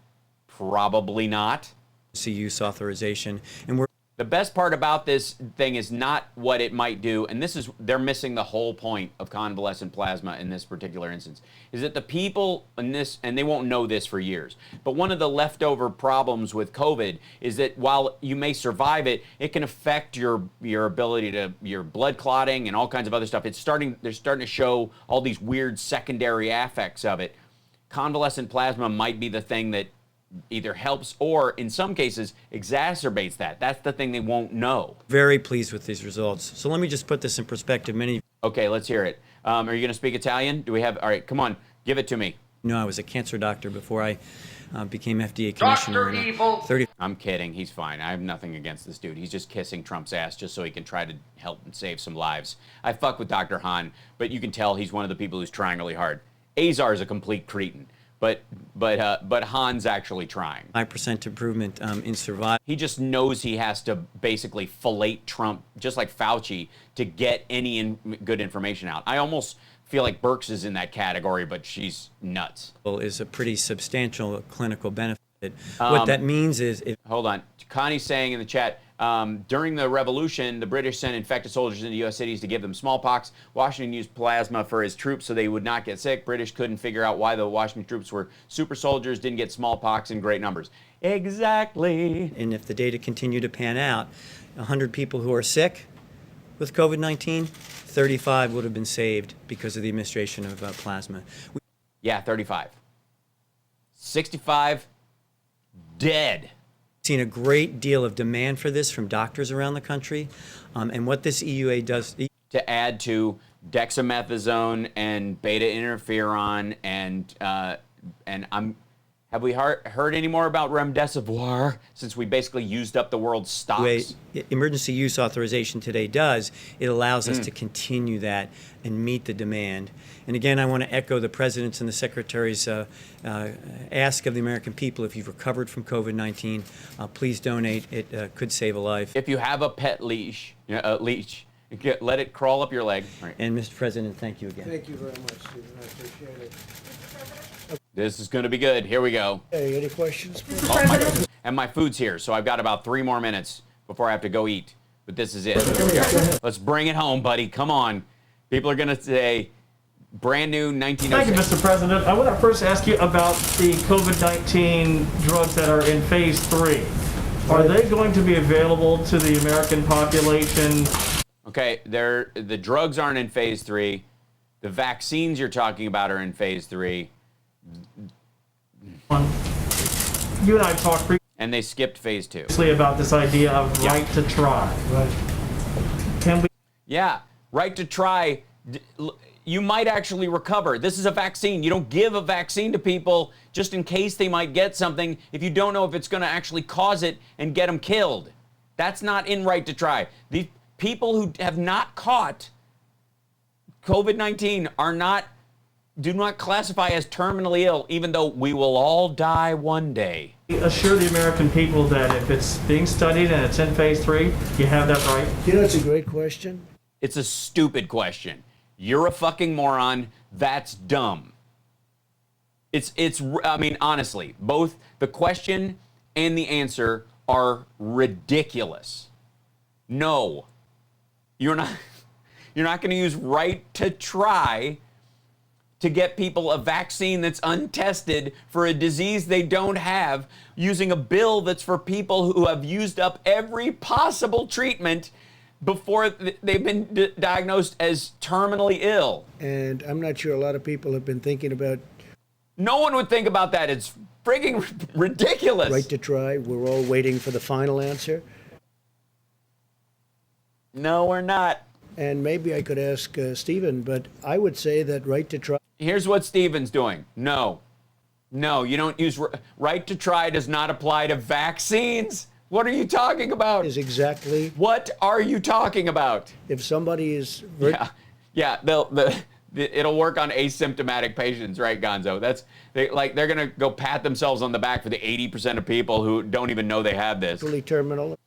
Probably not. Use authorization, and the best part about this thing is not what it might do, and they're missing the whole point of convalescent plasma in this particular instance, is that the people in this, and they won't know this for years, but one of the leftover problems with COVID is that while you may survive it, it can affect your ability to, your blood clotting and all kinds of other stuff. They're starting to show all these weird secondary effects of it. Convalescent plasma might be the thing that either helps or, in some cases, exacerbates that. That's the thing they won't know. Very pleased with these results. So let me just put this in perspective. Okay, let's hear it. Are you going to speak Italian? Do we have... All right, come on, give it to me. No, I was a cancer doctor before I became FDA commissioner. Dr. Evil. 30. I'm kidding. He's fine. I have nothing against this dude. He's just kissing Trump's ass just so he can try to help and save some lives. I fuck with Dr. Hahn, but you can tell he's one of the people who's trying really hard. Azar is a complete cretin, but Hahn's actually trying. 5% improvement in survival. He just knows he has to basically fillet Trump, just like Fauci, to get any good information out. I almost feel like Birx is in that category, but she's nuts. Is a pretty substantial clinical benefit. What that means is... Hold on. Connie's saying in the chat, during the revolution, the British sent infected soldiers into U.S. cities to give them smallpox. Washington used plasma for his troops so they would not get sick. British couldn't figure out why the Washington troops were super soldiers, didn't get smallpox in great numbers. Exactly. And if the data continue to pan out, 100 people who are sick with COVID-19, 35 would have been saved because of the administration of plasma. Yeah, 35. 65 dead. Seen a great deal of demand for this from doctors around the country, and what this EUA does to add to dexamethasone and beta interferon and have we heard any more about remdesivir since we basically used up the world's stocks? Emergency use authorization today does. It allows us to continue that and meet the demand. And again, I want to echo the President's and the Secretary's ask of the American people, if you've recovered from COVID-19, please donate. It could save a life. If you have a pet leash, let it crawl up your leg. Right. And Mr. President, thank you again. Thank you very much, Stephen. I appreciate it. This is going to be good. Here we go. Hey, any questions? And my food's here, so I've got about 3 more minutes before I have to go eat. But this is it. Let's bring it home, buddy. Come on. People are going to say brand new 1906. Thank you, Mr. President. I want to first ask you about the COVID-19 drugs that are in phase 3. Are they going to be available to the American population? Okay, the drugs aren't in phase 3. The vaccines you're talking about are in phase 3. You and I talked previously. And they skipped phase 2. About this idea of right to try. Can we? Yeah, right to try. You might actually recover. This is a vaccine. You don't give a vaccine to people just in case they might get something if you don't know if it's going to actually cause it and get them killed. That's not in right to try. The people who have not caught COVID-19 do not classify as terminally ill, even though we will all die one day. Assure the American people that if it's being studied and it's in phase 3, you have that right? You know, it's a great question. It's a stupid question. You're a fucking moron. That's dumb. I mean, honestly, both the question and the answer are ridiculous. No, you're not going to use right to try to get people a vaccine that's untested for a disease they don't have, using a bill that's for people who have used up every possible treatment before they've been diagnosed as terminally ill. And I'm not sure a lot of people have been thinking about... No one would think about that. It's frigging ridiculous. Right to try. We're all waiting for the final answer. No, we're not. And maybe I could ask Stephen, but I would say that right to try... Here's what Stephen's doing. No, you don't use... Right to try does not apply to vaccines. What are you talking about? Is exactly... What are you talking about? If somebody is... Yeah, it'll work on asymptomatic patients, right, Gonzo? They're gonna go pat themselves on the back for the 80% of people who don't even know they have this. Truly terminal.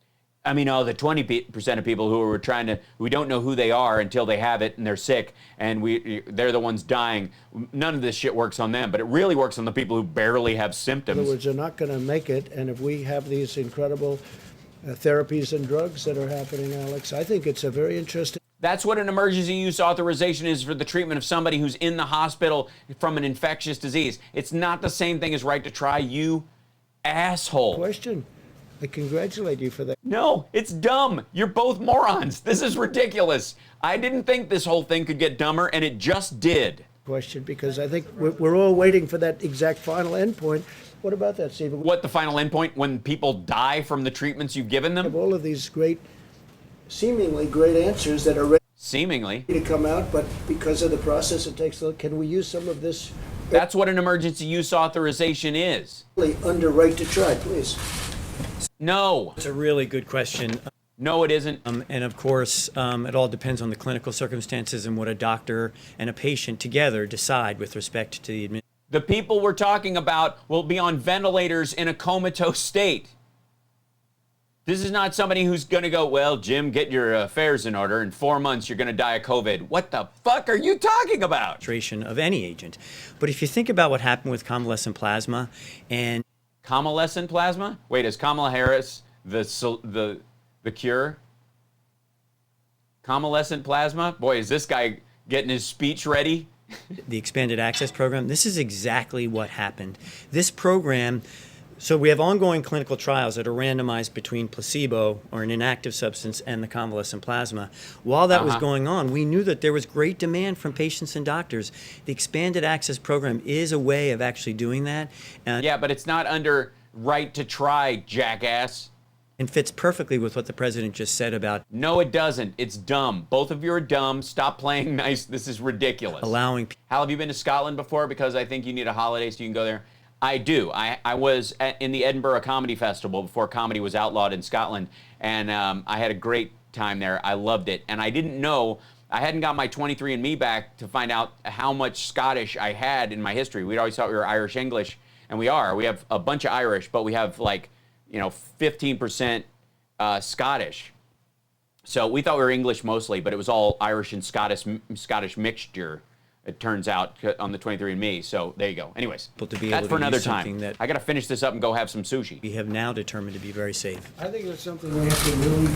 I mean, the 20% of people who we don't know who they are until they have it and they're sick and they're the ones dying. None of this shit works on them, but it really works on the people who barely have symptoms. In other words, they're not going to make it. And if we have these incredible therapies and drugs that are happening, Alex, I think it's a very interesting... That's what an emergency use authorization is for the treatment of somebody who's in the hospital from an infectious disease. It's not the same thing as right to try, you asshole. Question. I congratulate you for that. No, it's dumb. You're both morons. This is ridiculous. I didn't think this whole thing could get dumber, and it just did. Question, because I think we're all waiting for that exact final endpoint. What about that, Stephen? What, the final endpoint? When people die from the treatments you've given them? We have all of these seemingly great answers that are ready seemingly to come out, but because of the process it takes, can we use some of this That's what an emergency use authorization is. Under right to try, please. No. It's a really good question. No, it isn't. And of course, it all depends on the clinical circumstances and what a doctor and a patient together decide with respect to the administration. The people we're talking about will be on ventilators in a comatose state. This is not somebody who's going to go, well, Jim, get your affairs in order. In 4 months, you're going to die of COVID. What the fuck are you talking about? Of any agent. But if you think about what happened with convalescent plasma and... Convalescent plasma? Wait, is Kamala Harris the cure? Convalescent plasma? Boy, is this guy getting his speech ready? The expanded access program, this is exactly what happened. This program... So we have ongoing clinical trials that are randomized between placebo, or an inactive substance, and the convalescent plasma. While that was going on, we knew that there was great demand from patients and doctors. The expanded access program is a way of actually doing that. Yeah, but it's not under right to try, jackass. And fits perfectly with what the president just said about... No, it doesn't. It's dumb. Both of you are dumb. Stop playing nice. This is ridiculous. Allowing... Hal, have you been to Scotland before? Because I think you need a holiday so you can go there. I do. I was in the Edinburgh Comedy Festival before comedy was outlawed in Scotland, and I had a great time there. I loved it, and I didn't know, I hadn't got my 23andMe back to find out how much Scottish I had in my history. We'd always thought we were Irish-English, and we are. We have a bunch of Irish, but we have 15% Scottish. So we thought we were English mostly, but it was all Irish and Scottish mixture. It turns out on the 23andMe, so there you go. Anyways, that's for another time. I got to finish this up and go have some sushi. We have now determined to be very safe. I think that's something we have to really...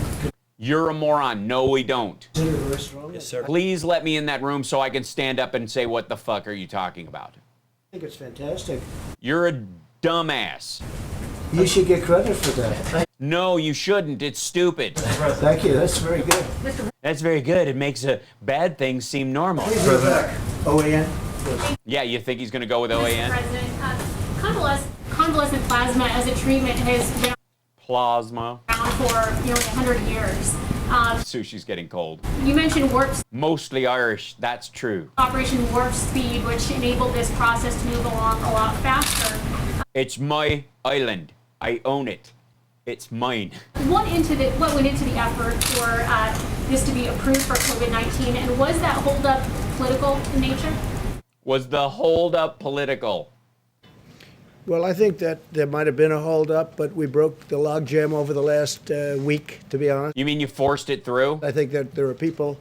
You're a moron. No, we don't. Consider very strongly. Yes, sir. Please let me in that room so I can stand up and say, what the fuck are you talking about? I think it's fantastic. You're a dumbass. You should get credit for that. No, you shouldn't. It's stupid. Thank you. That's very good. That's very good. It makes bad things seem normal. Please go back. OAN? Yeah, you think he's going to go with OAN? Mr. President, convalescent plasma as a treatment has been Plasma. around for nearly 100 years. Sushi's getting cold. You mentioned Mostly Irish. That's true. Operation Warp Speed, which enabled this process to move along a lot faster. It's my island. I own it. It's mine. What went into the effort for this to be approved for COVID-19, and was that holdup political in nature? Was the holdup political? Well, I think that there might have been a holdup, but we broke the logjam over the last week, to be honest. You mean you forced it through? I think that there are people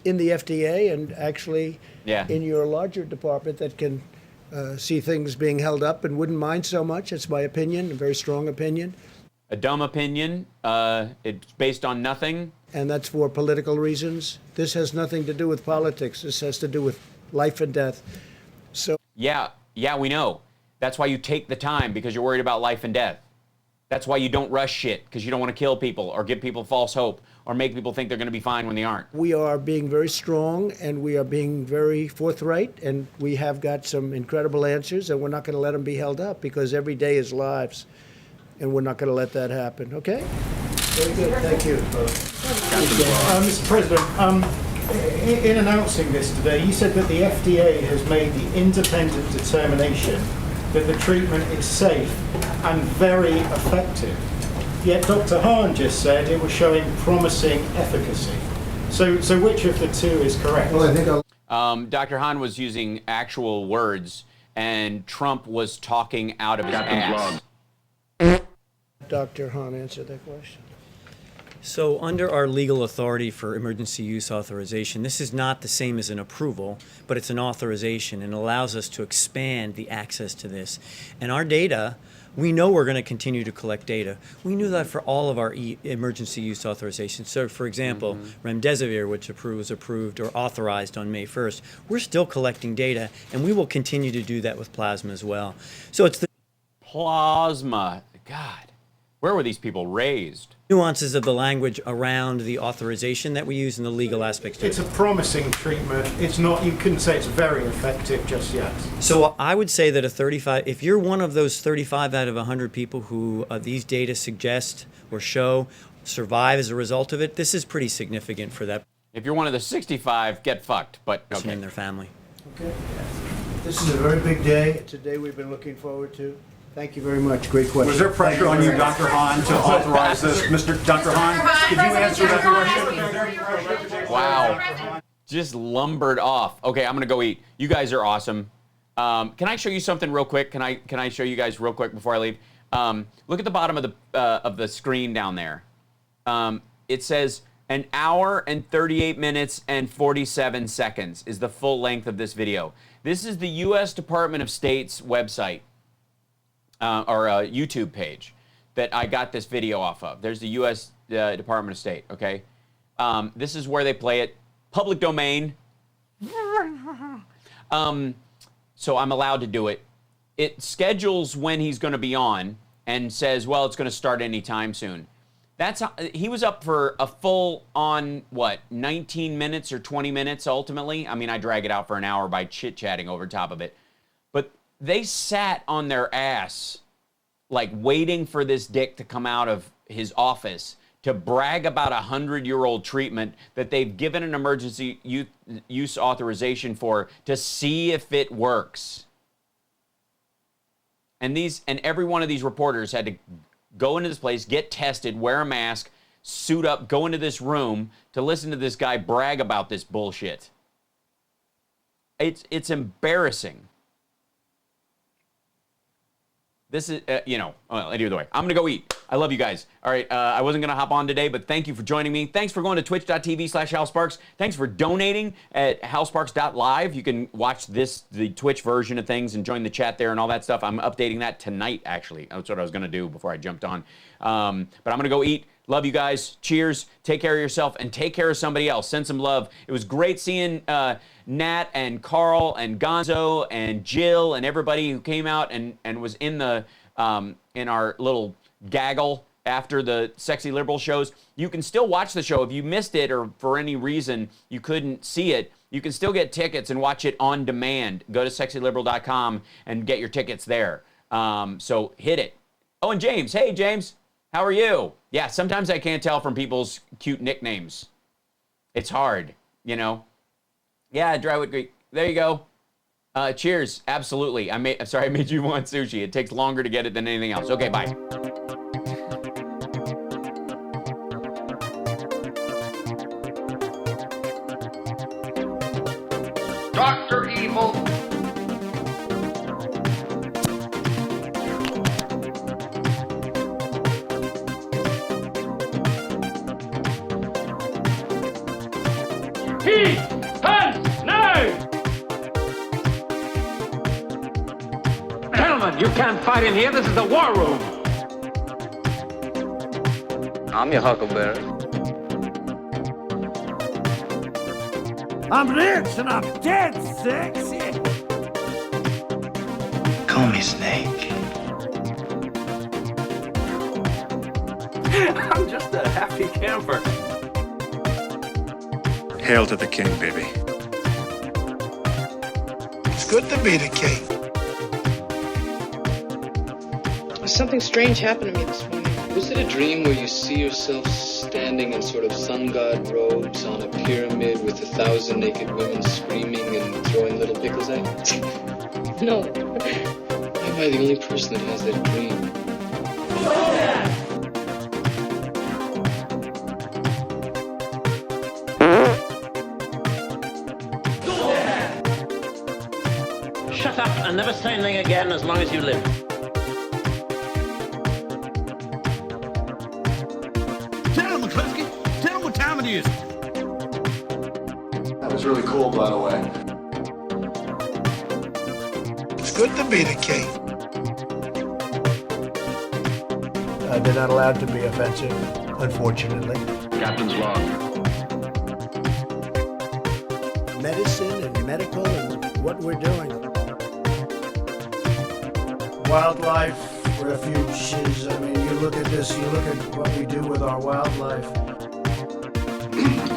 in the FDA and actually in your larger department that can see things being held up and wouldn't mind so much. It's my opinion, a very strong opinion. A dumb opinion. It's based on nothing. And that's for political reasons. This has nothing to do with politics. This has to do with life and death. So yeah, we know. That's why you take the time, because you're worried about life and death. That's why you don't rush shit, because you don't want to kill people or give people false hope or make people think they're going to be fine when they aren't. We are being very strong and we are being very forthright, and we have got some incredible answers, and we're not going to let them be held up, because every day is lives, and we're not going to let that happen. Okay? Very good. Thank you. Mr. President, in announcing this today, you said that the FDA has made the independent determination that the treatment is safe and very effective. Yet Dr. Hahn just said it was showing promising efficacy. So which of the two is correct? Well, I think Dr. Hahn was using actual words, and Trump was talking out of his ass. Dr. Hahn answered that question. So under our legal authority for emergency use authorization, this is not the same as an approval, but it's an authorization and allows us to expand the access to this. And our data, we know we're going to continue to collect data. We knew that for all of our emergency use authorizations. So for example, remdesivir, which was approved or authorized on May 1st, we're still collecting data, and we will continue to do that with plasma as well. So it's the plasma. God. Where were these people raised? Nuances of the language around the authorization that we use in the legal aspects. It's a promising treatment. It's not, you couldn't say it's very effective just yet. So I would say that if you're one of those 35 out of 100 people who these data suggest or show survive as a result of it, this is pretty significant for that. If you're one of the 65, get fucked, but okay. And their family. Okay. This is a very big day. It's a day we've been looking forward to. Thank you very much. Great question. Was there pressure on you, Dr. Hahn, to authorize this? Mr. Dr. Hahn, could you answer that question? Wow. Just lumbered off. Okay, I'm gonna go eat. You guys are awesome. Can I show you something real quick? Can I show you guys real quick before I leave? Look at the bottom of the screen down there. It says 1 hour and 38 minutes and 47 seconds is the full length of this video. This is the U.S. Department of State's website or YouTube page that I got this video off of. There's the U.S. Department of State. Okay, this is where they play it. Public domain. So I'm allowed to do it. It schedules when he's going to be on and says, well, it's going to start anytime soon. That's how, he was up for a full on, 19 minutes or 20 minutes ultimately? I mean, I drag it out for an hour by chit-chatting over top of it. But they sat on their ass, like waiting for this dick to come out of his office to brag about a 100-year-old treatment that they've given an emergency use authorization for to see if it works. And every one of these reporters had to go into this place, get tested, wear a mask, suit up, go into this room to listen to this guy brag about this bullshit. It's embarrassing. This is, well, either way. I'm going to go eat. I love you guys. All right, I wasn't going to hop on today, but thank you for joining me. Thanks for going to twitch.tv/HalSparks. Thanks for donating at halsparks.live. You can watch the Twitch version of things, and join the chat there and all that stuff. I'm updating that tonight, actually. That's what I was going to do before I jumped on. But I'm going to go eat. Love you guys. Cheers. Take care of yourself and take care of somebody else. Send some love. It was great seeing Nat and Carl and Gonzo and Jill and everybody who came out and was in the in our little gaggle after the Sexy Liberal shows. You can still watch the show. If you missed it or for any reason you couldn't see it, you can still get tickets and watch it on demand. Go to sexyliberal.com and get your tickets there. So hit it. Oh, and James. Hey, James. How are you? Yeah, sometimes I can't tell from people's cute nicknames. It's hard, Yeah, Drywood Greek. There you go. Cheers. Absolutely. I made you want sushi. It takes longer to get it than anything else. Okay, bye. Dr. Evil. He has no! Gentlemen, you can't fight in here. This is the war room. I'm your huckleberry. I'm rich and I'm dead sexy. Call me Snake. I'm just a happy camper. Hail to the king, baby. It's good to be the king. Something strange happened to me this morning. Was it a dream where you see yourself standing in sort of sun god robes on a pyramid with 1,000 naked women screaming and throwing little pickles at you? No. Am I the only person that has that dream? Shut up and never say anything again as long as you live. Tell him, McCluskey. Tell him what time it is. That was really cool, by the way. It's good to be the king. They're not allowed to be offensive, unfortunately. Captain's log. Medicine and medical and what we're doing. Wildlife refuges. I mean, you look at this, you look at what we do with our wildlife.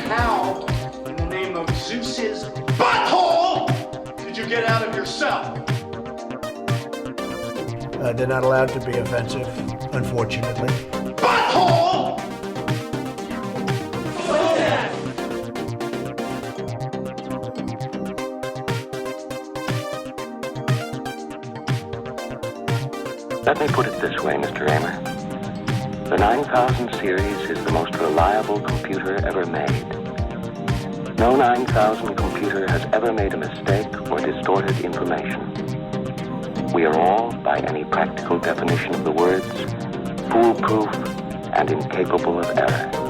How, in the name of Zeus's butthole, did you get out of your cell? They're not allowed to be offensive, unfortunately. Butthole! Let me put it this way, Mr. Raymer. The 9000 series is the most reliable computer ever made. No 9000 computer has ever made a mistake or distorted information. We are all, by any practical definition of the words, foolproof and incapable of error.